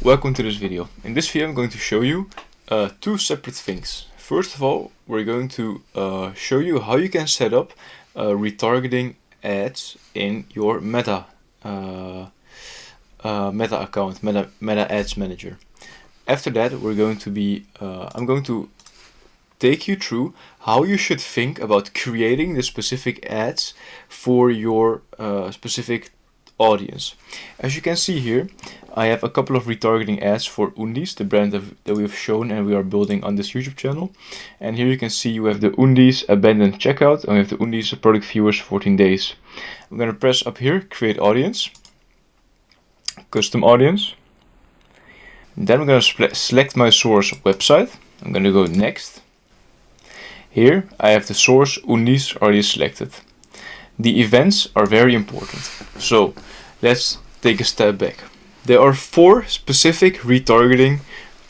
welcome to this video. In this video I'm going to show you two separate things. First of all, we're going to show you how you can set up retargeting ads in your Meta account, Meta Ads Manager. After that, I'm going to take you through how you should think about creating the specific ads for your specific audience. As you can see here, I have a couple of retargeting ads for Undies, the brand that we've shown and we are building on this YouTube channel. And here you can see you have the Undies abandoned checkout and we have the Undies product viewers 14 days. I'm going to press up here, create audience, custom audience. Then I'm going to select my source website. I'm going to go next. Here I have the source Undies already selected. The events are very important. So let's take a step back. There are 4 specific retargeting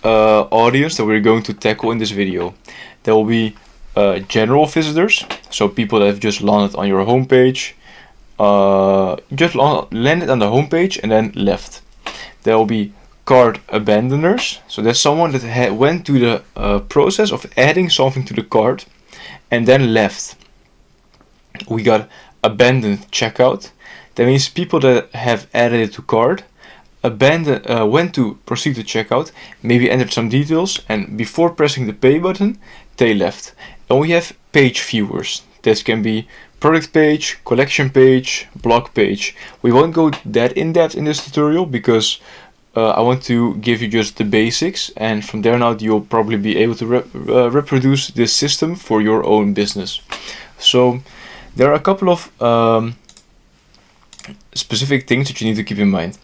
audience that we're going to tackle in this video. There will be general visitors, so people that have just landed on your homepage, landed on the homepage and then left. There will be cart abandoners, so that's someone that went to the process of adding something to the cart and then left. We got abandoned checkout. That means people that have added it to cart, went to proceed to checkout, maybe entered some details, and before pressing the pay button, they left. And we have page viewers. This can be product page, collection page, blog page. We won't go that in depth in this tutorial because I want to give you just the basics, and from there on out you'll probably be able to reproduce this system for your own business. So there are a couple of specific things that you need to keep in mind.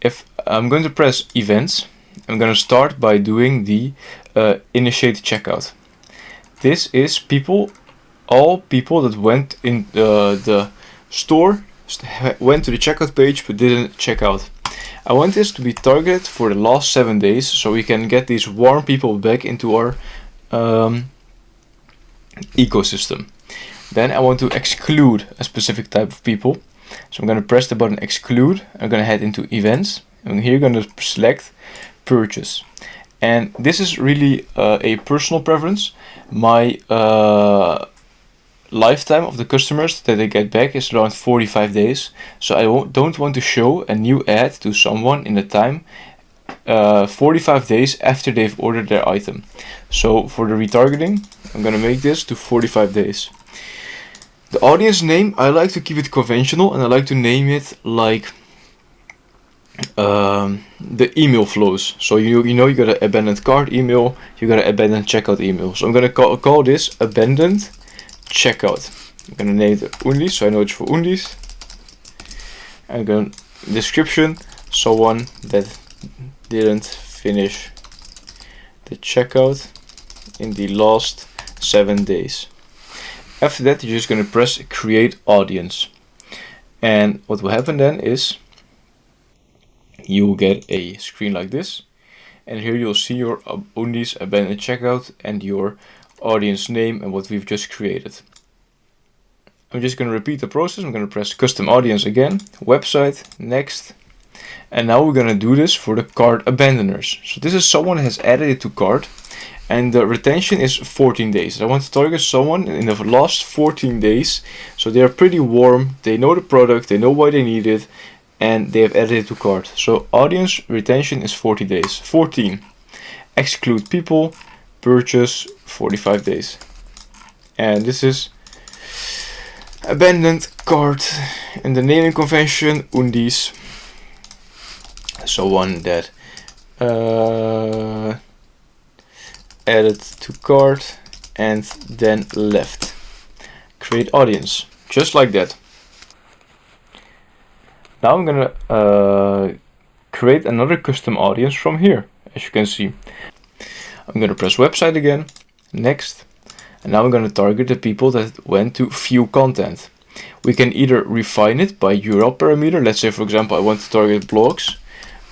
If I'm going to press events, I'm going to start by doing the initiate checkout. This is all people that went in the store, went to the checkout page but didn't check out. I want this to be targeted for the last 7 days so we can get these warm people back into our ecosystem. Then I want to exclude a specific type of people. So I'm going to press the button exclude. I'm going to head into events. And here I'm going to select purchase. And this is really a personal preference. My lifetime of the customers that they get back is around 45 days. So I don't want to show a new ad to someone in the time 45 days after they've ordered their item. So for the retargeting, I'm going to make this to 45 days. The audience name, I like to keep it conventional and I like to name it like the email flows. So you know you got an abandoned cart email, you got an abandoned checkout email. So I'm going to call this abandoned checkout. I'm going to name it Undies, so I know it's for Undies. I'm going to description, someone that didn't finish the checkout in the last 7 days. After that, you're just going to press create audience. And what will happen then is you will get a screen like this. And here you'll see your Undies abandoned checkout and your audience name and what we've just created. I'm just going to repeat the process. I'm going to press custom audience again, website, next. And now we're going to do this for the cart abandoners. So this is someone who has added it to cart. And the retention is 14 days. I want to target someone in the last 14 days. So they are pretty warm. They know the product. They know why they need it. And they have added it to cart. So audience retention is 40 days. 14. Exclude people. Purchase 45 days. And this is abandoned cart. And the naming convention, Undies. Someone that added to cart and then left. Create audience, just like that. Now I'm gonna create another custom audience from here. As you can see, I'm gonna press website again, next, and now I'm gonna target the people that went to view content. We can either refine it by URL parameter. Let's say, for example, I want to target blogs.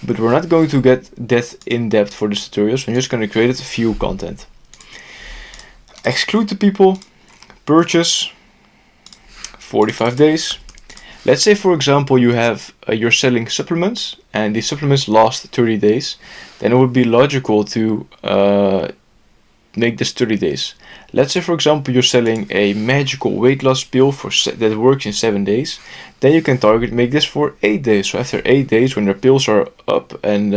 But we're not going to get that in depth for this tutorial, so I'm just going to create it view content. Exclude the people, purchase, 45 days. Let's say, for example, you have you're selling supplements, and these supplements last 30 days. Then it would be logical to make this 30 days. Let's say, for example, you're selling a magical weight loss pill that works in 7 days. Then you can make this for 8 days. So after 8 days, when their pills are up, and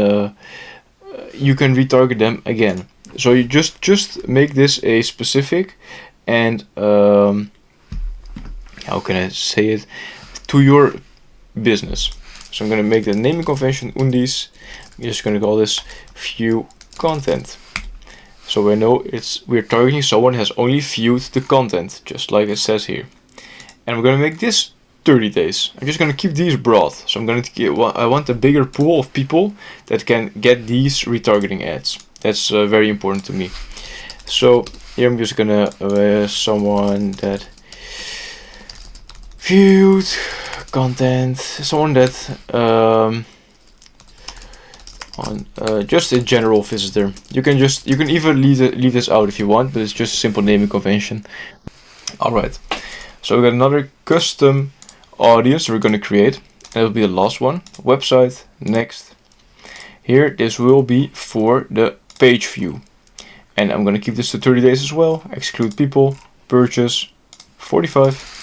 you can retarget them again. So you just make this a specific and how can I say it, to your business. So I'm gonna make the naming convention undies. I'm just gonna call this view content. So we know we're targeting someone who has only viewed the content, just like it says here. And we're gonna make this 30 days. I'm just gonna keep these broad. So I want a bigger pool of people that can get these retargeting ads. That's very important to me. So here I'm just gonna someone that viewed content, someone that just a general visitor. You can even leave this out if you want, but it's just a simple naming convention. Alright, so we got another custom audience we're going to create, and it'll be the last one. Website, next. Here, this will be for the page view, and I'm going to keep this to 30 days as well. Exclude people, purchase 45,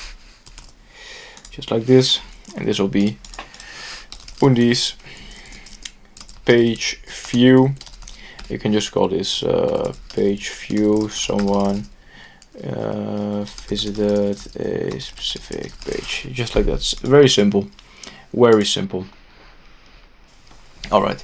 just like this, and this will be undies page view. You can just call this page view. Someone visited a specific page, just like that. It's very simple, very simple. Alright,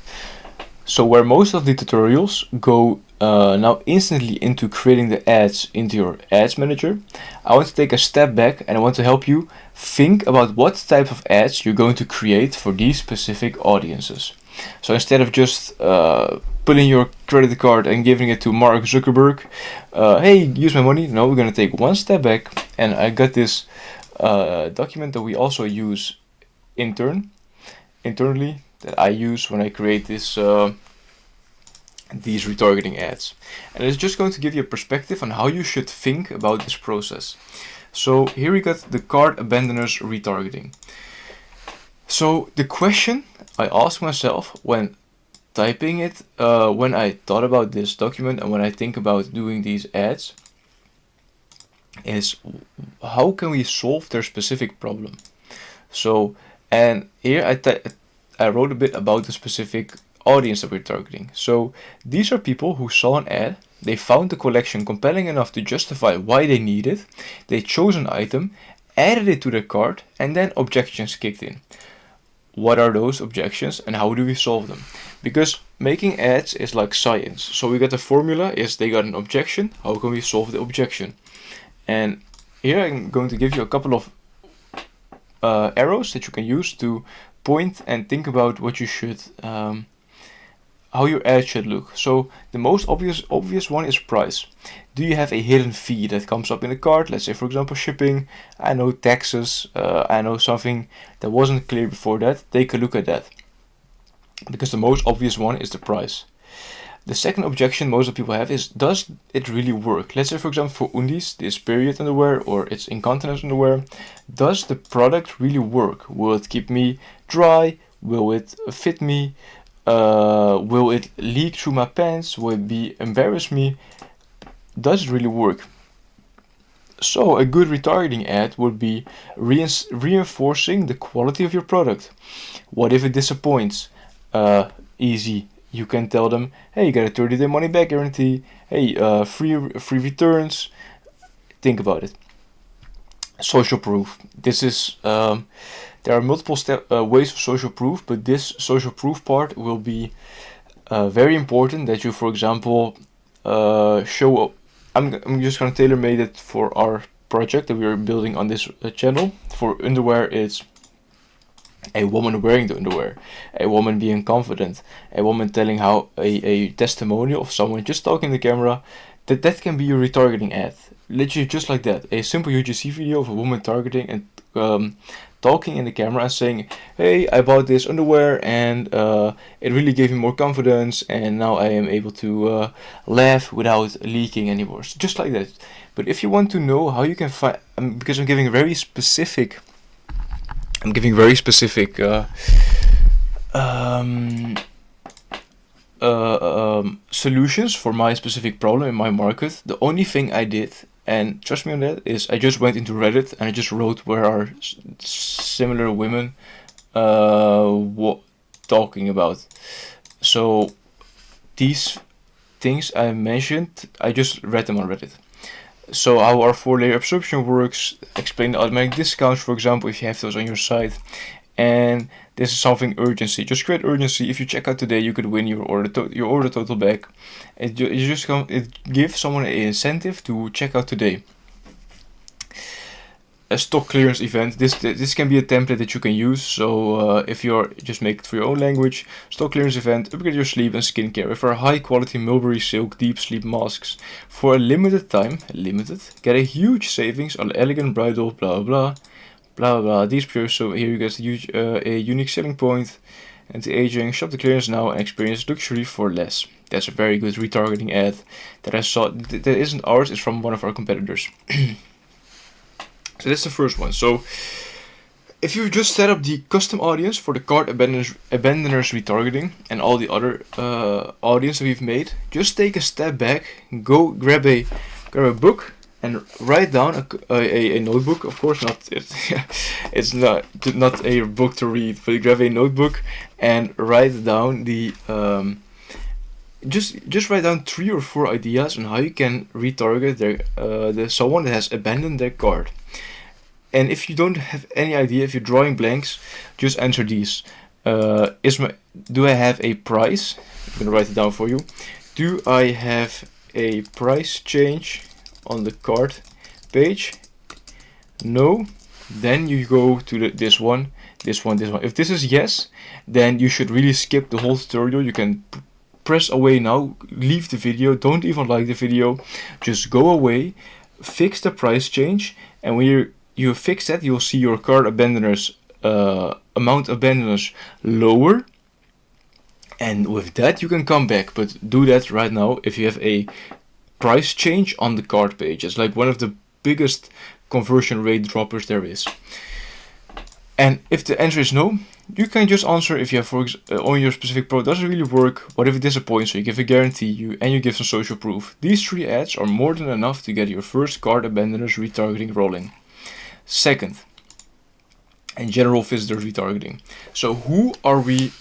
so where most of the tutorials go now instantly into creating the ads into your ads manager, I want to take a step back and I want to help you think about what type of ads you're going to create for these specific audiences. So instead of just putting your credit card and giving it to Mark Zuckerberg, hey, use my money. No, we're going to take one step back, and I got this document that we also use internally that I use when I create this these retargeting ads, and it's just going to give you a perspective on how you should think about this process. So here we got the cart abandoners retargeting. So the question I asked myself when typing it, when I thought about this document and when I think about doing these ads, is how can we solve their specific problem? So, and here I wrote a bit about the specific audience that we're targeting. So these are people who saw an ad, they found the collection compelling enough to justify why they need it, they chose an item, added it to their cart, and then objections kicked in. What are those objections and how do we solve them? Because making ads is like science. So we got the formula is they got an objection, how can we solve the objection? And here I'm going to give you a couple of arrows that you can use to point and think about what you should, how your ad should look. So the most obvious one is price. Do you have a hidden fee that comes up in the cart? Let's say, for example, shipping, I know taxes, I know something that wasn't clear before that. Take a look at that, because the most obvious one is the price. The second objection most of people have is, does it really work? Let's say, for example, for undies, this period underwear or it's incontinence underwear, does the product really work? Will it keep me dry? Will it fit me? Will it leak through my pants? Will it embarrass me? Does it really work? So a good retargeting ad would be reinforcing the quality of your product. What if it disappoints? Easy. You can tell them, hey, you got a 30-day money back guarantee. Hey, free returns. Think about it. Social proof. This is there are multiple ways of social proof, but this social proof part will be very important. That you, for example, show. I'm just gonna tailor made it for our project that we are building on this channel. For underwear, it's a woman wearing the underwear, a woman being confident, a woman telling how a testimonial of someone just talking to the camera, that can be your retargeting ad. Literally just like that. A simple UGC video of a woman targeting and talking in the camera and saying, hey, I bought this underwear and it really gave me more confidence and now I am able to laugh without leaking anymore. So just like that. But if you want to know how you can find, because I'm giving very specific I'm giving very specific solutions for my specific problem in my market. The only thing I did, and trust me on that, is I just went into Reddit and I just wrote where are similar women talking about. So these things I mentioned, I just read them on Reddit. So how our 4-layer absorption works, explain the automatic discounts, for example, if you have those on your site. And this is something urgency. Just create urgency. If you check out today, you could win your order total back. It gives someone an incentive to check out today. A stock clearance event. This can be a template that you can use. So if you're just make it for your own language, stock clearance event, upgrade your sleep and skincare with our high quality mulberry silk deep sleep masks for a limited time. Get a huge savings on elegant bridal blah blah blah blah. These products. So here you get a unique selling point. Anti-aging. Shop the clearance now and experience luxury for less. That's a very good retargeting ad that I saw. That isn't ours. It's from one of our competitors. So that's the first one. So if you just set up the custom audience for the cart abandoners retargeting and all the other audience that we've made, just take a step back, go grab a book and write down a notebook. Of course, it's not a book to read, but grab a notebook and write down the just write down 3 or 4 ideas on how you can retarget someone that has abandoned their cart. And if you don't have any idea, if you're drawing blanks, just answer these. Do I have a price? I'm gonna write it down for you. Do I have a price change on the cart page? No. Then you go to this one. If this is yes, then you should really skip the whole tutorial. You can press away now, leave the video, don't even like the video, just go away, fix the price change, and when you fix that, you'll see your cart abandoners amount of abandoners lower, and with that you can come back. But do that right now if you have a price change on the cart page. It's like one of the biggest conversion rate droppers there is. And if the answer is no, you can just answer if you have on your specific product doesn't really work, what if it disappoints, so you give a guarantee, and you give some social proof. These 3 ads are more than enough to get your first cart abandoners retargeting rolling. Second, and general visitors retargeting. So who are we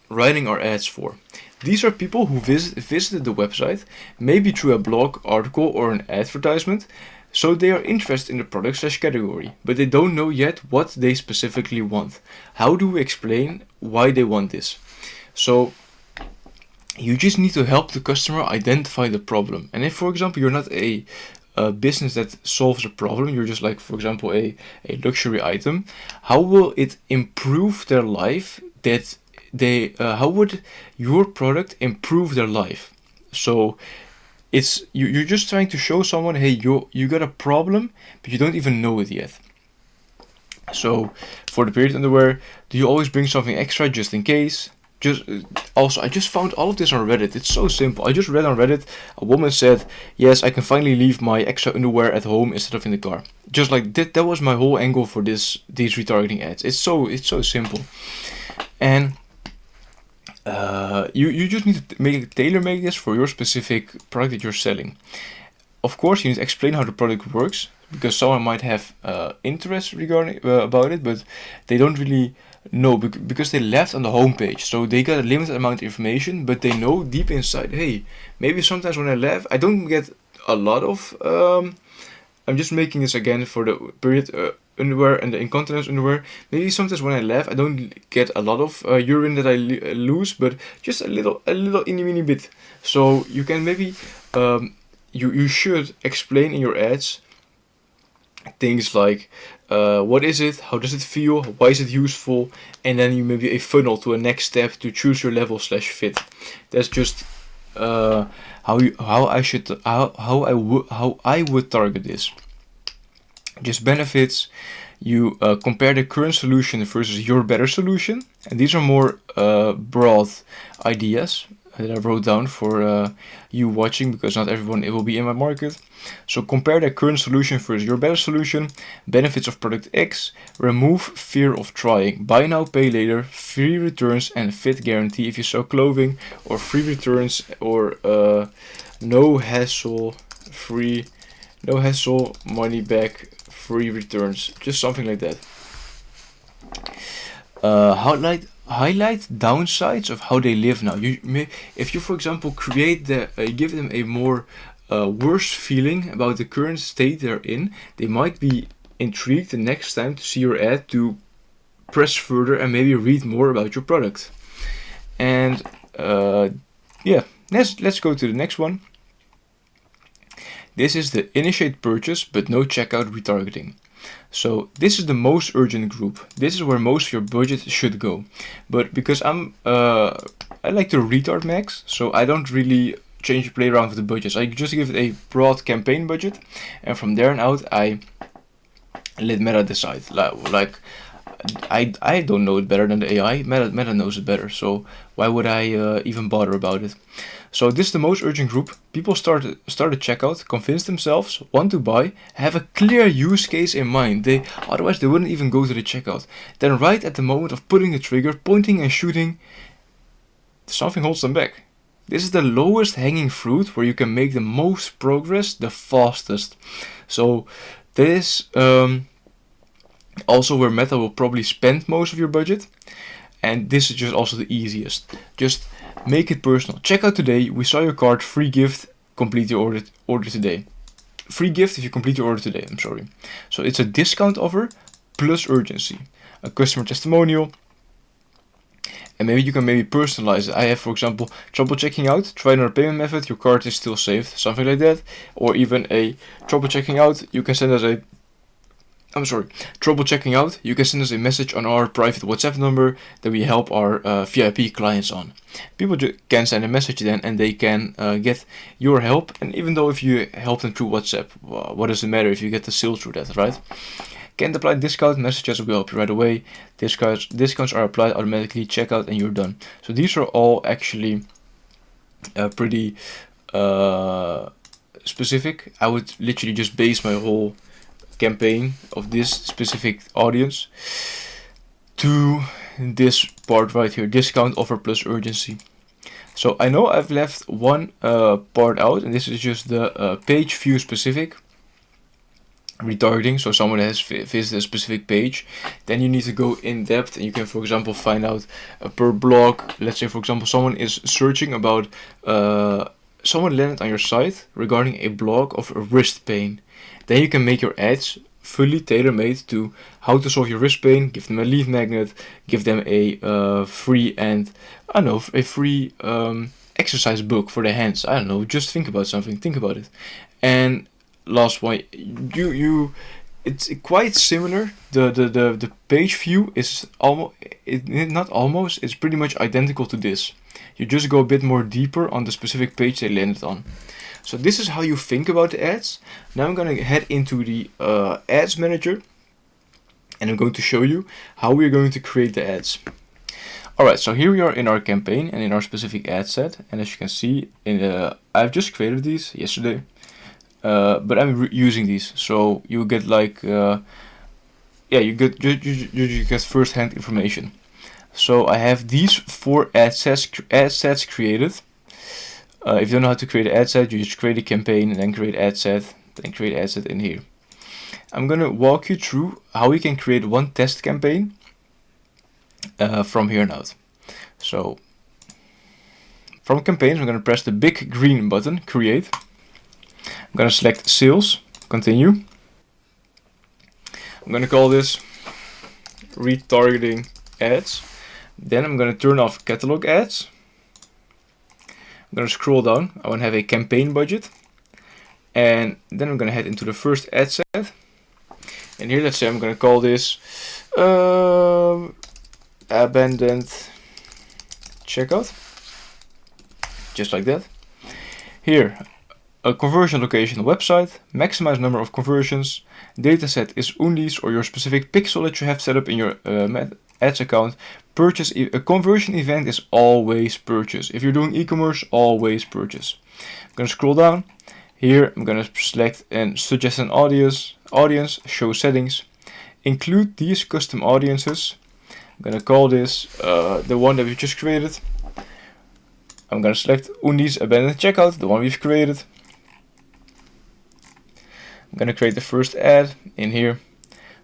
writing our ads for? These are people who visited the website, maybe through a blog article or an advertisement, so they are interested in the product/category, but they don't know yet what they specifically want. How do we explain why they want this? So you just need to help the customer identify the problem. And if, for example, you're not a business that solves a problem, you're just like, for example, a luxury item, how will it improve their life? How would your product improve their life? So it's you're just trying to show someone, hey, you got a problem, but you don't even know it yet. So for the period underwear, do you always bring something extra just in case? I just found all of this on Reddit. It's so simple. I just read on Reddit, a woman said, yes, I can finally leave my extra underwear at home instead of in the car. Just like that was my whole angle for these retargeting ads. It's so simple. And you just need to tailor-make this for your specific product that you're selling. Of course, you need to explain how the product works, because someone might have interest regarding about it, but they don't really know because they left on the homepage. So they got a limited amount of information, but they know deep inside, hey, maybe sometimes when I left, I don't get a lot of. I'm just making this again for the period underwear and the incontinence underwear. Maybe sometimes when I laugh, I don't get a lot of urine that I lose, but just a little mini bit. So you can maybe you should explain in your ads things like what is it, how does it feel, why is it useful, and then you maybe a funnel to a next step to choose your level/fit. That's just how I would target this. Just benefits. You compare the current solution versus your better solution, and these are more broad ideas. that I wrote down for you watching, because not everyone it will be in my market. So compare the current solution versus your better solution. Benefits of product X. Remove fear of trying. Buy now, pay later. Free returns and fit guarantee if you sell clothing, or free returns, or no hassle, money back, free returns. Just something like that. Highlight downsides of how they live now. If you, for example, give them a more worse feeling about the current state they're in, they might be intrigued the next time to see your ad to press further and maybe read more about your product. And yeah, let's go to the next one. This is the initiate purchase but no checkout retargeting. So this is the most urgent group. This is where most of your budget should go. But because I like to retard max, so I don't really play around with the budgets. I just give it a broad campaign budget, and from there on out I let Meta decide. Like I don't know it better than the AI. Meta knows it better, so why would I even bother about it? So this is the most urgent group. People start a checkout, convince themselves, want to buy, have a clear use case in mind. Otherwise they wouldn't even go to the checkout. Then right at the moment of putting the trigger, pointing and shooting, something holds them back. This is the lowest hanging fruit where you can make the most progress the fastest. So this also where Meta will probably spend most of your budget, and this is just also the easiest. Just make it personal. Check out today. We saw your card. Free gift. Complete your order today. Free gift if you complete your order today. I'm sorry. So it's a discount offer plus urgency. A customer testimonial. And maybe you can personalize it. I have, for example, trouble checking out. Try another payment method. Your card is still saved. Something like that. Or even a trouble checking out. You can send us a trouble checking out, you can send us a message on our private WhatsApp number that we help our VIP clients on. People can send a message then, and they can get your help. And even though if you help them through WhatsApp, well, what does it matter if you get the sale through that, right? Can't apply discount messages, will help you right away. Discounts are applied automatically, checkout, and you're done. So these are all actually pretty specific. I would literally just base my whole campaign of this specific audience to this part right here, discount offer plus urgency. So I know I've left one part out, and this is just the page view specific retargeting. So someone has visited a specific page, then you need to go in depth, and you can, for example, find out per blog. Let's say, for example, someone is searching about someone landed on your site regarding a blog of wrist pain. Then you can make your ads fully tailor-made to how to solve your wrist pain. Give them a lead magnet, give them a free exercise book for their hands. I don't know, just think about something, think about it. And last one, it's quite similar. The page view is it's pretty much identical to this. You just go a bit more deeper on the specific page they landed on. So this is how you think about the ads. Now I'm going to head into the ads manager, and I'm going to show you how we're going to create the ads. Alright, so here we are in our campaign and in our specific ad set, and as you can see, I've just created these yesterday, but I'm using these. So you get like, you get first-hand information. So I have these 4 ad sets created. If you don't know how to create an ad set, you just create a campaign and then create ad set, then create ad set in here. I'm gonna walk you through how we can create one test campaign from here on out. So from campaigns, I'm gonna press the big green button, create. I'm gonna select sales, continue. I'm gonna call this retargeting ads. Then I'm gonna turn off catalog ads. I'm going to scroll down. I want to have a campaign budget, and then I'm going to head into the first ad set, and here let's say I'm going to call this abandoned checkout, just like that. Here, a conversion location website, maximize number of conversions, dataset is undies or your specific pixel that you have set up in your ads account, a conversion event is always purchase. If you're doing e-commerce, always purchase. I'm gonna scroll down. Here I'm gonna select and suggest an audience, show settings, include these custom audiences. I'm gonna call this the one that we just created. I'm gonna select Undies abandoned checkout, the one we've created. I'm gonna create the first ad in here.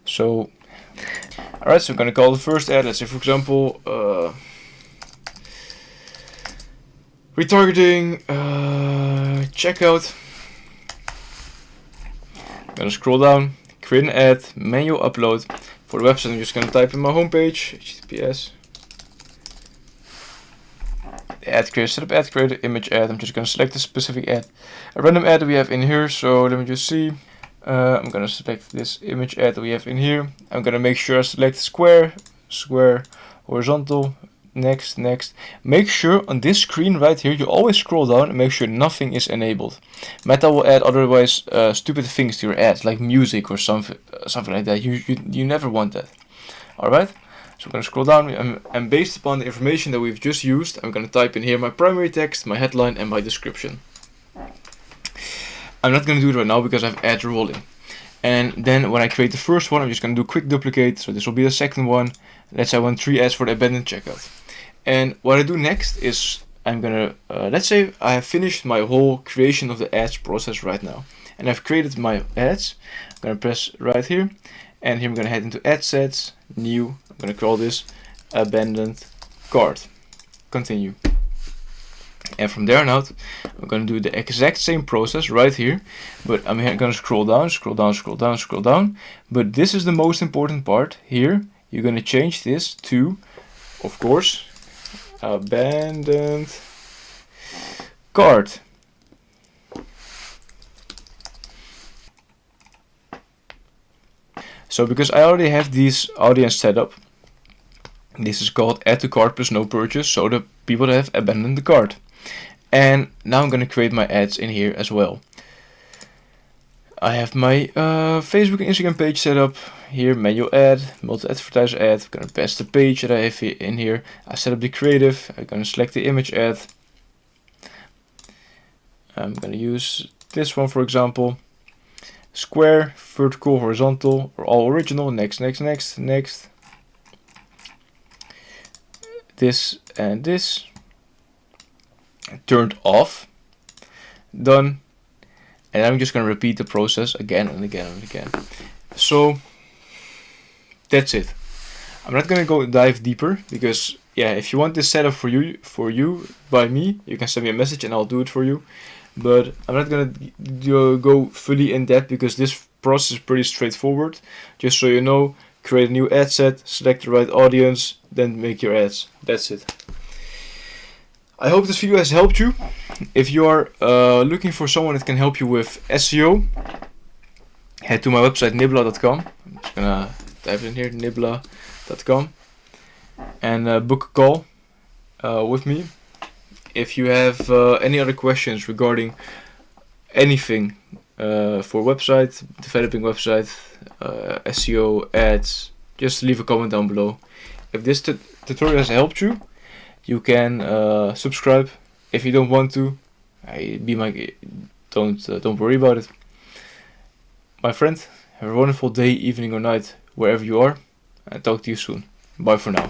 So, alright, so I'm gonna call the first ad, let's say for example, retargeting checkout. I'm gonna scroll down, create an ad, manual upload. For the website, I'm just gonna type in my homepage, https. Ad creator, setup ad creator, image ad. I'm just gonna select a specific ad, a random ad that we have in here. So let me just see. I'm gonna select this image ad that we have in here. I'm gonna make sure I select square, horizontal, next. Make sure on this screen right here, you always scroll down and make sure nothing is enabled. Meta will add otherwise stupid things to your ads, like music or something like that. You never want that. Alright, so I'm gonna scroll down, and based upon the information that we've just used, I'm gonna type in here my primary text, my headline, and my description. I'm not going to do it right now because I have ads rolling. And then when I create the first one, I'm just going to do quick duplicate. So this will be the second one. Let's say I want 3 ads for the abandoned checkout. And what I do next is I'm going to, let's say I have finished my whole creation of the ads process right now. And I've created my ads. I'm going to press right here. And here I'm going to head into ad sets, new. I'm going to call this abandoned cart. Continue. And from there on out, I'm going to do the exact same process right here, but I'm going to scroll down. But this is the most important part here. You're going to change this to, of course, abandoned cart. So because I already have this audience set up, this is called add to cart plus no purchase, so the people that have abandoned the cart. And now I'm going to create my ads in here as well. I have my Facebook and Instagram page set up. Here, manual ad, multi-advertiser ad. I'm going to pass the page that I have in here. I set up the creative. I'm going to select the image ad. I'm going to use this one, for example. Square, vertical, horizontal, or all original. Next. This and this. Turned off, done, and I'm just going to repeat the process again and again. So that's it. I'm not going to go dive deeper because yeah, if you want this setup for you by me, you can send me a message and I'll do it for you. But I'm not going to go fully in depth because this process is pretty straightforward. Just so you know, create a new ad set, select the right audience, then make your ads. That's it. I hope this video has helped you. If you are looking for someone that can help you with SEO, head to my website nibla.com. I'm just gonna type it in here, nibla.com, and book a call with me. If you have any other questions regarding anything for website, developing website, SEO, ads, just leave a comment down below. If this tutorial has helped you, you can subscribe. If you don't want to, don't worry about it. My friend, have a wonderful day, evening or night, wherever you are, and talk to you soon. Bye for now.